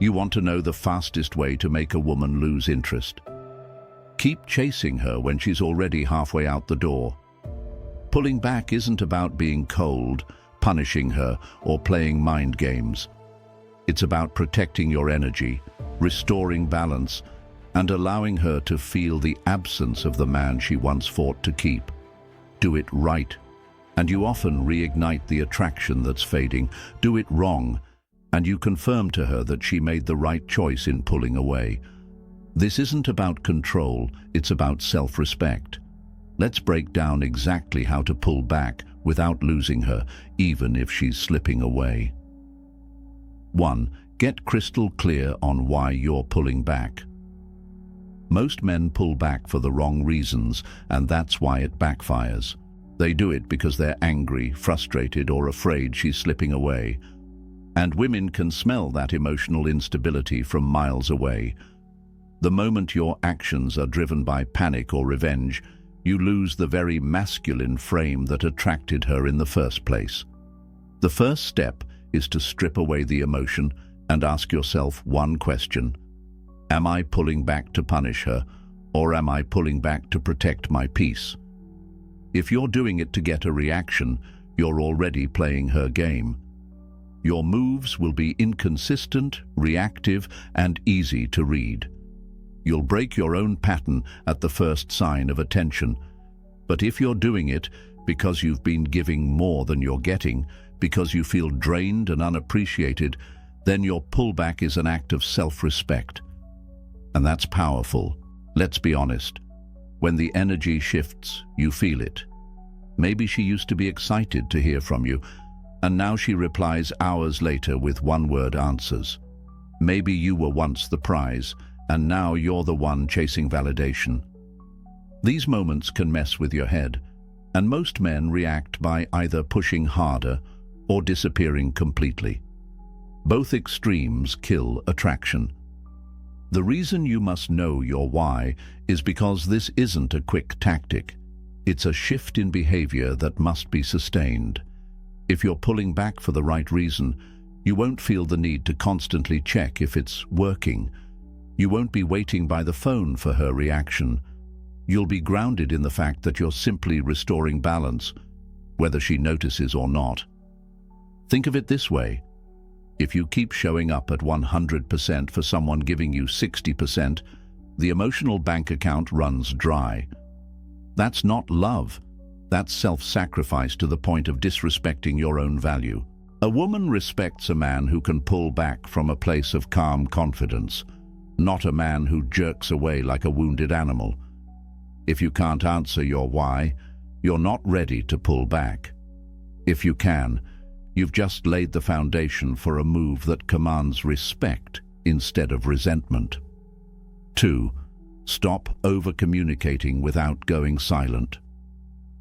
You want to know the fastest way to make a woman lose interest? Keep chasing her when she's already halfway out the door. Pulling back isn't about being cold, punishing her, or playing mind games. It's about protecting your energy, restoring balance, and allowing her to feel the absence of the man she once fought to keep. Do it right, and you often reignite the attraction that's fading. Do it wrong, and you confirm to her that she made the right choice in pulling away. This isn't about control, it's about self-respect. Let's break down exactly how to pull back without losing her, even if she's slipping away. 1. Get crystal clear on why you're pulling back. Most men pull back for the wrong reasons, and that's why it backfires. They do it because they're angry, frustrated, or afraid she's slipping away. And women can smell that emotional instability from miles away. The moment your actions are driven by panic or revenge, you lose the very masculine frame that attracted her in the first place. The first step is to strip away the emotion and ask yourself one question. Am I pulling back to punish her, or am I pulling back to protect my peace? If you're doing it to get a reaction, you're already playing her game. Your moves will be inconsistent, reactive, and easy to read. You'll break your own pattern at the first sign of attention. But if you're doing it because you've been giving more than you're getting, because you feel drained and unappreciated, then your pullback is an act of self-respect. And that's powerful. Let's be honest. When the energy shifts, you feel it. Maybe she used to be excited to hear from you, and now she replies hours later with one-word answers. Maybe you were once the prize, and now you're the one chasing validation. These moments can mess with your head, and most men react by either pushing harder or disappearing completely. Both extremes kill attraction. The reason you must know your why is because this isn't a quick tactic. It's a shift in behavior that must be sustained. If you're pulling back for the right reason, you won't feel the need to constantly check if it's working. You won't be waiting by the phone for her reaction. You'll be grounded in the fact that you're simply restoring balance, whether she notices or not. Think of it this way. If you keep showing up at 100% for someone giving you 60%, the emotional bank account runs dry. That's not love. That's self-sacrifice to the point of disrespecting your own value. A woman respects a man who can pull back from a place of calm confidence, not a man who jerks away like a wounded animal. If you can't answer your why, you're not ready to pull back. If you can, you've just laid the foundation for a move that commands respect instead of resentment. 2. Stop over-communicating without going silent.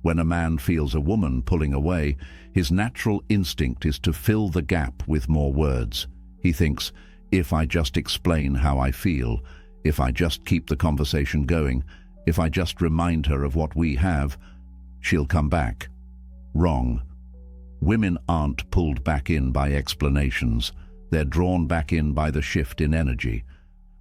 When a man feels a woman pulling away, his natural instinct is to fill the gap with more words. He thinks, if I just explain how I feel, if I just keep the conversation going, if I just remind her of what we have, she'll come back. Wrong. Women aren't pulled back in by explanations. They're drawn back in by the shift in energy.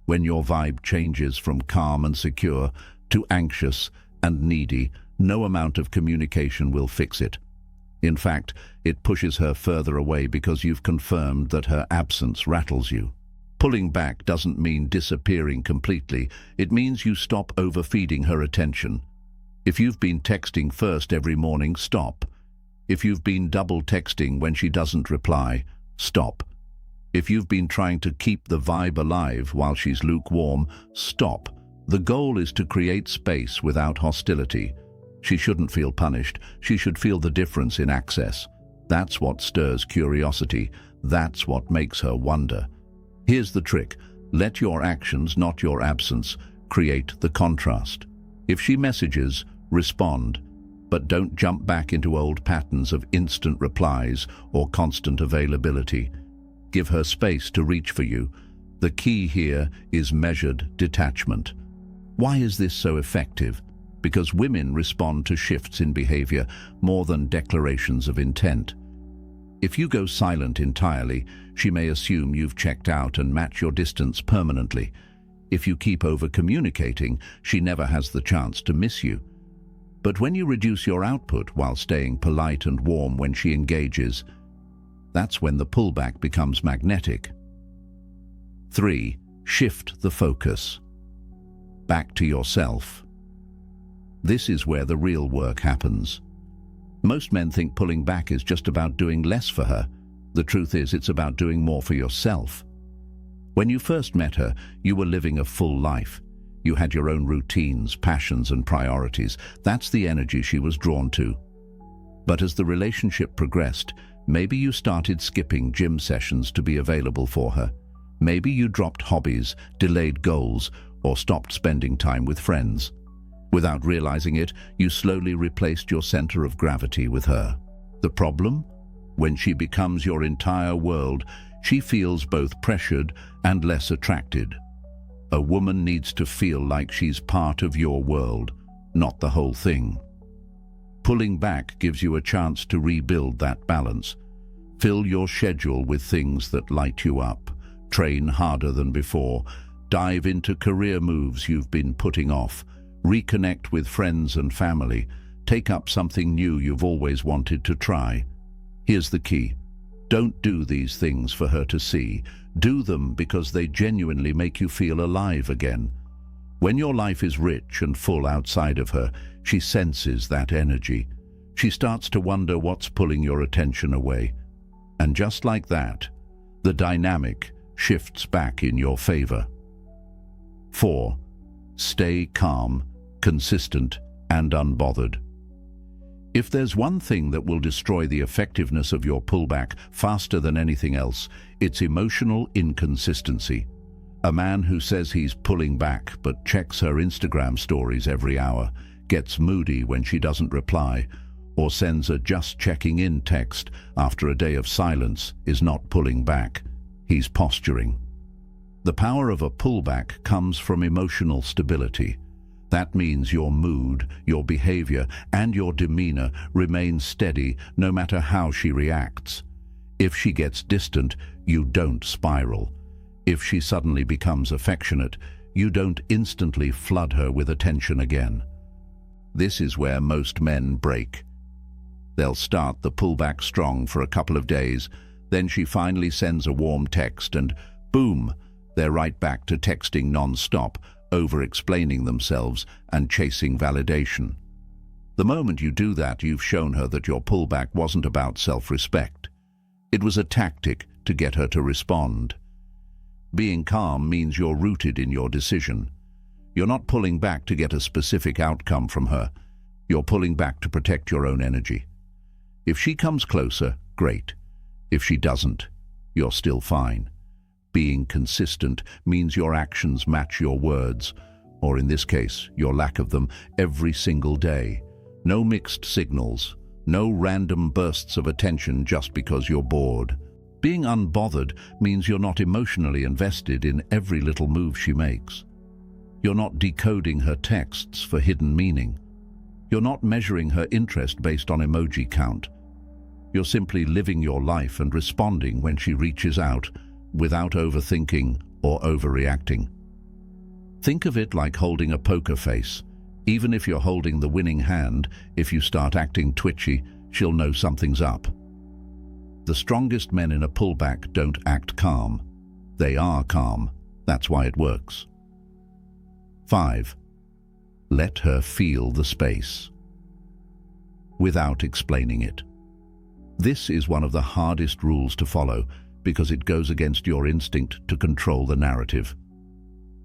When your vibe changes from calm and secure to anxious and needy, no amount of communication will fix it. In fact, it pushes her further away because you've confirmed that her absence rattles you. Pulling back doesn't mean disappearing completely. It means you stop overfeeding her attention. If you've been texting first every morning, stop. If you've been double texting when she doesn't reply, stop. If you've been trying to keep the vibe alive while she's lukewarm, stop. The goal is to create space without hostility. She shouldn't feel punished. She should feel the difference in access. That's what stirs curiosity. That's what makes her wonder. Here's the trick. Let your actions, not your absence, create the contrast. If she messages, respond, but don't jump back into old patterns of instant replies or constant availability. Give her space to reach for you. The key here is measured detachment. Why is this so effective? Because women respond to shifts in behavior more than declarations of intent. If you go silent entirely, she may assume you've checked out and match your distance permanently. If you keep over-communicating, she never has the chance to miss you. But when you reduce your output while staying polite and warm when she engages, that's when the pullback becomes magnetic. 3. Shift the focus. Back to yourself. This is where the real work happens. Most men think pulling back is just about doing less for her. The truth is, it's about doing more for yourself. When you first met her, you were living a full life. You had your own routines, passions, and priorities. That's the energy she was drawn to. But as the relationship progressed, maybe you started skipping gym sessions to be available for her. Maybe you dropped hobbies, delayed goals, or stopped spending time with friends. Without realizing it, you slowly replaced your center of gravity with her. The problem? When she becomes your entire world, she feels both pressured and less attracted. A woman needs to feel like she's part of your world, not the whole thing. Pulling back gives you a chance to rebuild that balance. Fill your schedule with things that light you up. Train harder than before. Dive into career moves you've been putting off. Reconnect with friends and family. Take up something new you've always wanted to try. Here's the key. Don't do these things for her to see. Do them because they genuinely make you feel alive again. When your life is rich and full outside of her, she senses that energy. She starts to wonder what's pulling your attention away. And just like that, the dynamic shifts back in your favor. 4. Stay calm, consistent, and unbothered. If there's one thing that will destroy the effectiveness of your pullback faster than anything else, it's emotional inconsistency. A man who says he's pulling back but checks her Instagram stories every hour, gets moody when she doesn't reply, or sends a just checking in text after a day of silence is not pulling back. He's posturing. The power of a pullback comes from emotional stability. That means your mood, your behavior, and your demeanor remain steady no matter how she reacts. If she gets distant, you don't spiral. If she suddenly becomes affectionate, you don't instantly flood her with attention again. This is where most men break. They'll start the pullback strong for a couple of days, then she finally sends a warm text and boom, they're right back to texting non-stop, over-explaining themselves and chasing validation. The moment you do that, you've shown her that your pullback wasn't about self-respect. It was a tactic to get her to respond. Being calm means you're rooted in your decision. You're not pulling back to get a specific outcome from her. You're pulling back to protect your own energy. If she comes closer, great. If she doesn't, you're still fine. Being consistent means your actions match your words, or in this case, your lack of them, every single day. No mixed signals, no random bursts of attention just because you're bored. Being unbothered means you're not emotionally invested in every little move she makes. You're not decoding her texts for hidden meaning. You're not measuring her interest based on emoji count. You're simply living your life and responding when she reaches out, without overthinking or overreacting. Think of it like holding a poker face. Even if you're holding the winning hand, if you start acting twitchy, she'll know something's up. The strongest men in a pullback don't act calm. They are calm. That's why it works. 5. Let her feel the space. Without explaining it. This is one of the hardest rules to follow because it goes against your instinct to control the narrative.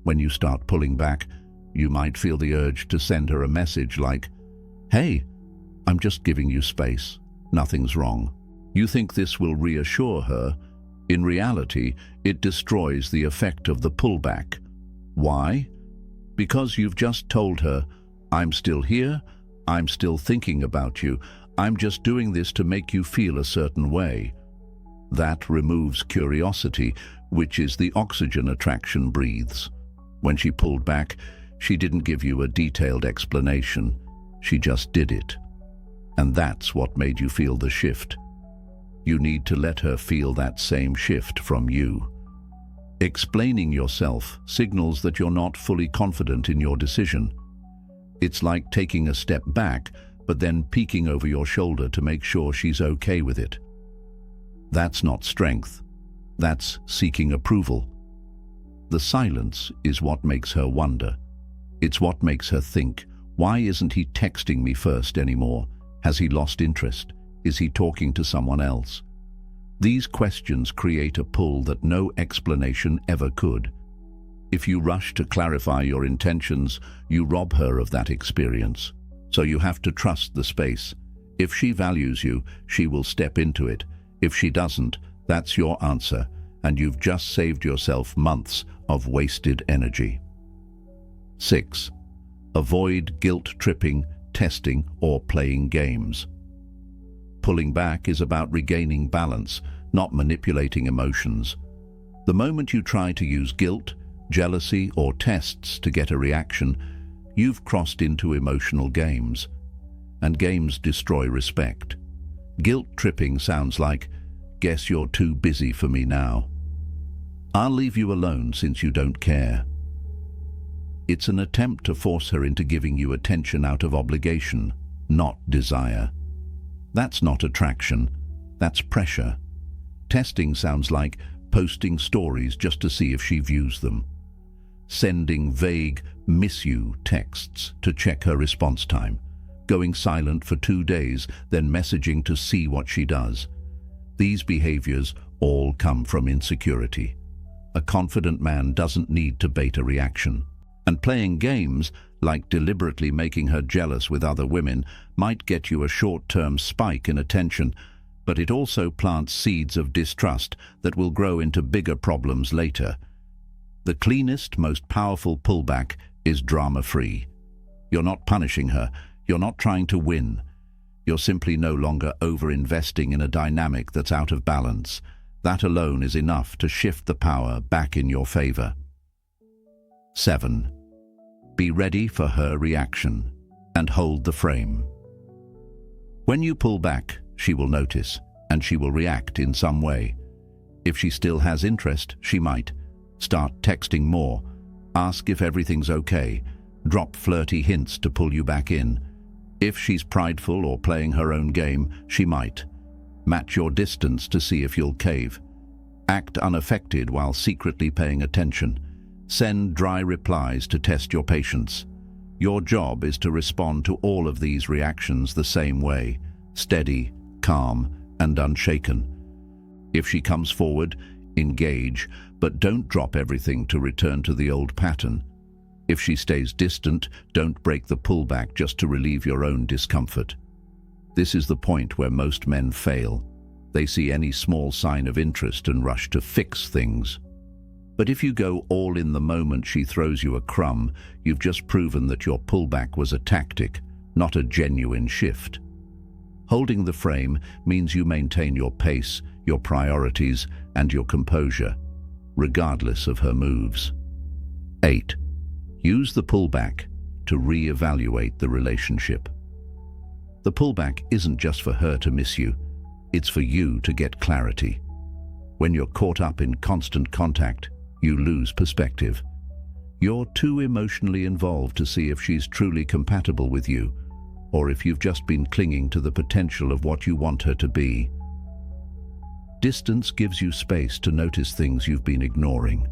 When you start pulling back, you might feel the urge to send her a message like, "Hey, I'm just giving you space. Nothing's wrong." You think this will reassure her. In reality, it destroys the effect of the pullback. Why? Because you've just told her, "I'm still here, I'm still thinking about you, I'm just doing this to make you feel a certain way." That removes curiosity, which is the oxygen attraction breathes. When she pulled back, she didn't give you a detailed explanation. She just did it. And that's what made you feel the shift. You need to let her feel that same shift from you. Explaining yourself signals that you're not fully confident in your decision. It's like taking a step back, but then peeking over your shoulder to make sure she's okay with it. That's not strength. That's seeking approval. The silence is what makes her wonder. It's what makes her think, why isn't he texting me first anymore? Has he lost interest? Is he talking to someone else? These questions create a pull that no explanation ever could. If you rush to clarify your intentions, you rob her of that experience. So you have to trust the space. If she values you, she will step into it. If she doesn't, that's your answer, and you've just saved yourself months of wasted energy. 6. Avoid guilt-tripping, testing, or playing games. Pulling back is about regaining balance, not manipulating emotions. The moment you try to use guilt, jealousy, or tests to get a reaction, you've crossed into emotional games. And games destroy respect. Guilt-tripping sounds like, "Guess you're too busy for me now. I'll leave you alone since you don't care." It's an attempt to force her into giving you attention out of obligation, not desire. That's not attraction, that's pressure. Testing sounds like posting stories just to see if she views them. Sending vague "miss you" texts to check her response time. Going silent for 2 days, then messaging to see what she does. These behaviors all come from insecurity. A confident man doesn't need to bait a reaction. And playing games, like deliberately making her jealous with other women, might get you a short-term spike in attention, but it also plants seeds of distrust that will grow into bigger problems later. The cleanest, most powerful pullback is drama-free. You're not punishing her, you're not trying to win. You're simply no longer over-investing in a dynamic that's out of balance. That alone is enough to shift the power back in your favor. 7. Be ready for her reaction and hold the frame. When you pull back, she will notice, and she will react in some way. If she still has interest, she might start texting more, ask if everything's okay, drop flirty hints to pull you back in. If she's prideful or playing her own game, she might match your distance to see if you'll cave. Act unaffected while secretly paying attention. Send dry replies to test your patience. Your job is to respond to all of these reactions the same way, steady, calm, and unshaken. If she comes forward, engage, but don't drop everything to return to the old pattern. If she stays distant, don't break the pullback just to relieve your own discomfort. This is the point where most men fail. They see any small sign of interest and rush to fix things. But if you go all in the moment she throws you a crumb, you've just proven that your pullback was a tactic, not a genuine shift. Holding the frame means you maintain your pace, your priorities, and your composure, regardless of her moves. 8. Use the pullback to re-evaluate the relationship. The pullback isn't just for her to miss you, it's for you to get clarity. When you're caught up in constant contact, you lose perspective. You're too emotionally involved to see if she's truly compatible with you, or if you've just been clinging to the potential of what you want her to be. Distance gives you space to notice things you've been ignoring.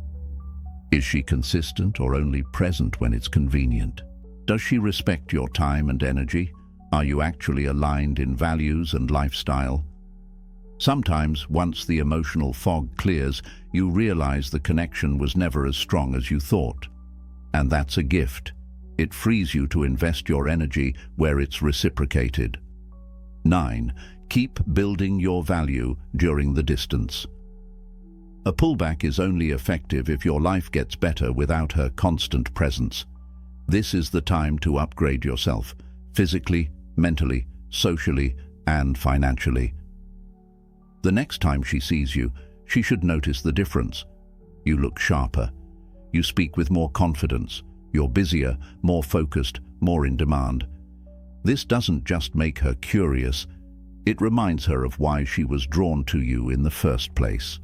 Is she consistent or only present when it's convenient? Does she respect your time and energy? Are you actually aligned in values and lifestyle? Sometimes, once the emotional fog clears, you realize the connection was never as strong as you thought. And that's a gift. It frees you to invest your energy where it's reciprocated. 9. Keep building your value during the distance. A pullback is only effective if your life gets better without her constant presence. This is the time to upgrade yourself, physically, mentally, socially, and financially. The next time she sees you, she should notice the difference. You look sharper. You speak with more confidence. You're busier, more focused, more in demand. This doesn't just make her curious, It reminds her of why she was drawn to you in the first place.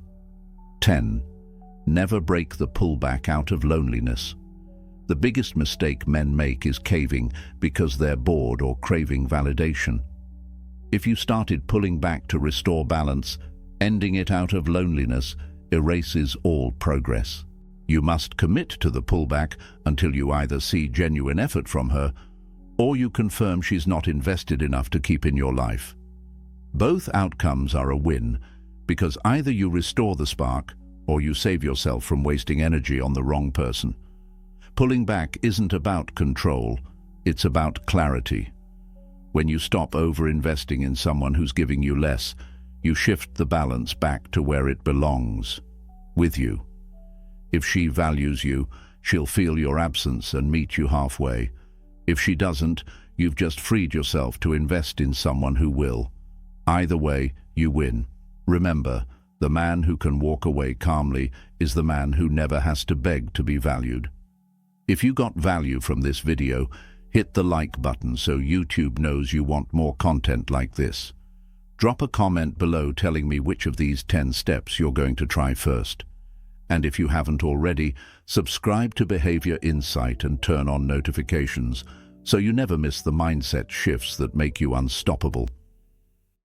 10. Never break the pullback out of loneliness. The biggest mistake men make is caving because they're bored or craving validation. If you started pulling back to restore balance, ending it out of loneliness erases all progress. You must commit to the pullback until you either see genuine effort from her or you confirm she's not invested enough to keep in your life. Both outcomes are a win because either you restore the spark or you save yourself from wasting energy on the wrong person. Pulling back isn't about control, it's about clarity. When you stop over-investing in someone who's giving you less, you shift the balance back to where it belongs, with you. If she values you, she'll feel your absence and meet you halfway. If she doesn't, you've just freed yourself to invest in someone who will. Either way, you win. Remember, the man who can walk away calmly is the man who never has to beg to be valued. If you got value from this video, hit the like button so YouTube knows you want more content like this. Drop a comment below telling me which of these 10 steps you're going to try first. And if you haven't already, subscribe to Behavior Insight and turn on notifications so you never miss the mindset shifts that make you unstoppable.